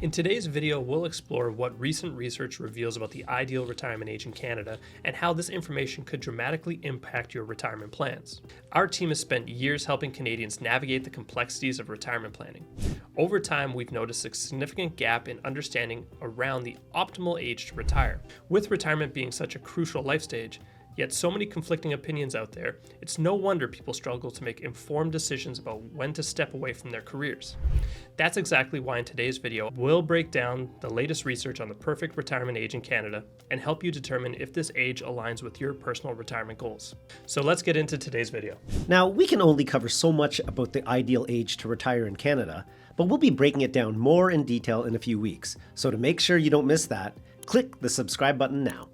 In today's video, we'll explore what recent research reveals about the ideal retirement age in Canada and how this information could dramatically impact your retirement plans. Our team has spent years helping Canadians navigate the complexities of retirement planning. Over time, we've noticed a significant gap in understanding around the optimal age to retire. With retirement being such a crucial life stage, yet so many conflicting opinions out there, it's no wonder people struggle to make informed decisions about when to step away from their careers. That's exactly why in today's video, we'll break down the latest research on the perfect retirement age in Canada and help you determine if this age aligns with your personal retirement goals. So let's get into today's video. Now, we can only cover so much about the ideal age to retire in Canada, but we'll be breaking it down more in detail in a few weeks. So to make sure you don't miss that, click the subscribe button now.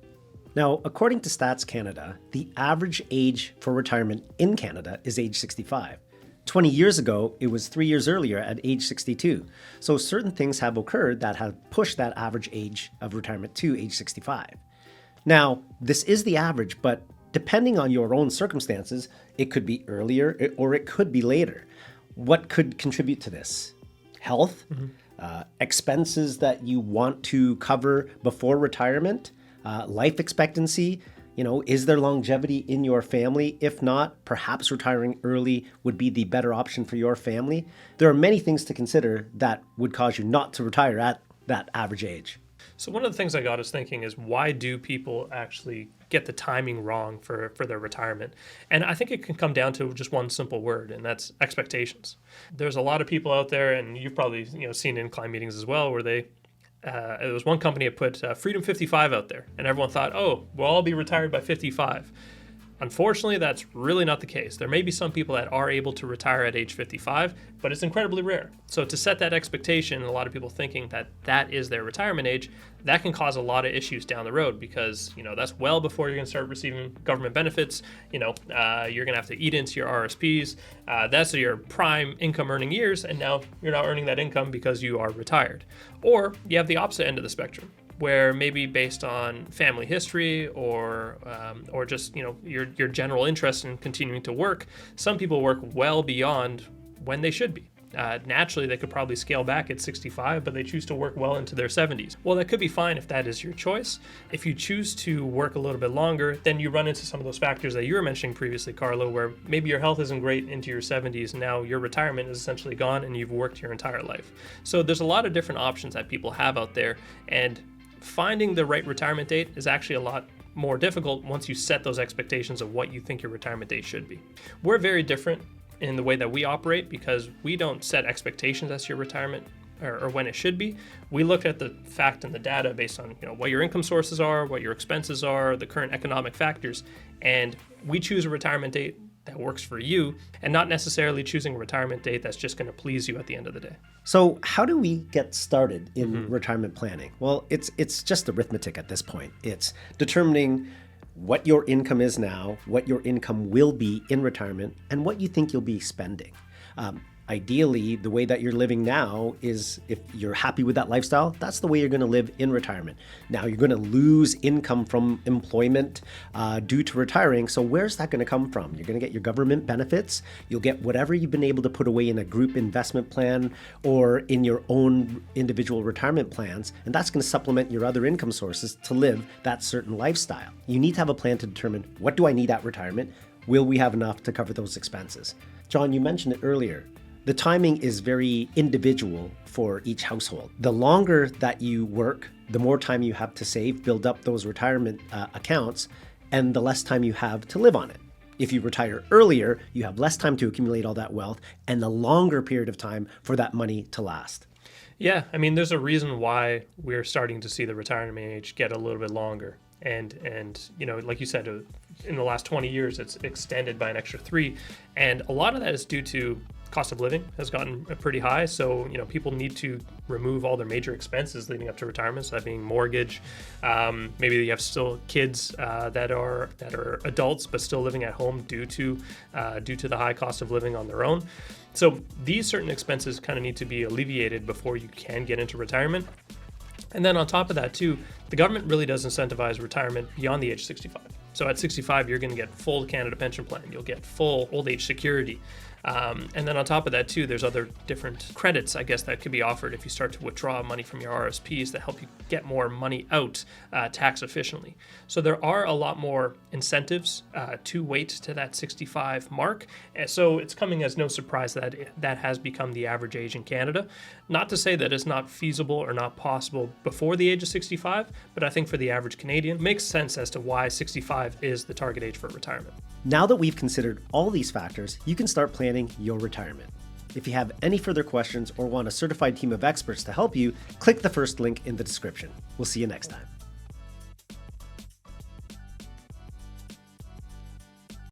Now, according to Stats Canada, the average age for retirement in Canada is age 65. 20 years ago, it was 3 years earlier at age 62. So certain things have occurred that have pushed that average age of retirement to age 65. Now, this is the average, but depending on your own circumstances, it could be earlier or it could be later. What could contribute to this? Health, expenses that you want to cover before retirement, life expectancy, is there longevity in your family? If not, perhaps retiring early would be the better option for your family. There are many things to consider that would cause you not to retire at that average age. So one of the things I got us thinking is, why do people actually get the timing wrong for their retirement? And I think it can come down to just one simple word, and that's expectations. There's a lot of people out there, and you've probably seen in client meetings as well, where there was one company that put Freedom 55 out there, and everyone thought, oh, we'll all be retired by 55. Unfortunately, that's really not the case. There may be some people that are able to retire at age 55, but it's incredibly rare. So to set that expectation, and a lot of people thinking that that is their retirement age, that can cause a lot of issues down the road, because that's well before you're going to start receiving government benefits. You're going to have to eat into your RSPs. That's your prime income earning years, and now you're not earning that income because you are retired. Or you have the opposite end of the spectrum, where maybe based on family history or just your general interest in continuing to work, some people work well beyond when they should be. Naturally, they could probably scale back at 65, but they choose to work well into their 70s. Well, that could be fine if that is your choice. If you choose to work a little bit longer, then you run into some of those factors that you were mentioning previously, Carlo, where maybe your health isn't great into your 70s, and now your retirement is essentially gone and you've worked your entire life. So there's a lot of different options that people have out there, and finding the right retirement date is actually a lot more difficult once you set those expectations of what you think your retirement date should be. We're very different in the way that we operate, because we don't set expectations as your retirement or when it should be. We look at the fact and the data based on what your income sources are, what your expenses are, the current economic factors, and we choose a retirement date that works for you, and not necessarily choosing a retirement date that's just going to please you at the end of the day. So how do we get started in retirement planning? Well, it's just arithmetic at this point. It's determining what your income is now, what your income will be in retirement, and what you think you'll be spending. Ideally, the way that you're living now is, if you're happy with that lifestyle, that's the way you're going to live in retirement. Now, you're going to lose income from employment due to retiring. So where's that going to come from? You're going to get your government benefits. You'll get whatever you've been able to put away in a group investment plan or in your own individual retirement plans. And that's going to supplement your other income sources to live that certain lifestyle. You need to have a plan to determine, what do I need at retirement? Will we have enough to cover those expenses? John, you mentioned it earlier. The timing is very individual for each household. The longer that you work, the more time you have to save, build up those retirement accounts, and the less time you have to live on it. If you retire earlier, you have less time to accumulate all that wealth and a longer period of time for that money to last. Yeah, there's a reason why we're starting to see the retirement age get a little bit longer. And like you said, in the last 20 years, it's extended by an extra 3. And a lot of that is due to cost of living has gotten pretty high. So, people need to remove all their major expenses leading up to retirement. So that being mortgage, maybe you have still kids that are adults but still living at home due to the high cost of living on their own. So these certain expenses kind of need to be alleviated before you can get into retirement. And then on top of that too, the government really does incentivize retirement beyond the age 65. So at 65, you're going to get full Canada pension plan. You'll get full old age security. And then on top of that too, there's other different credits, I guess, that could be offered if you start to withdraw money from your RSPs that help you get more money out tax efficiently. So there are a lot more incentives to wait to that 65 mark. And so it's coming as no surprise that that has become the average age in Canada. Not to say that it's not feasible or not possible before the age of 65, but I think for the average Canadian, it makes sense as to why 65 is the target age for retirement. Now that we've considered all these factors, you can start planning your retirement. If you have any further questions or want a certified team of experts to help you, click the first link in the description. We'll see you next time.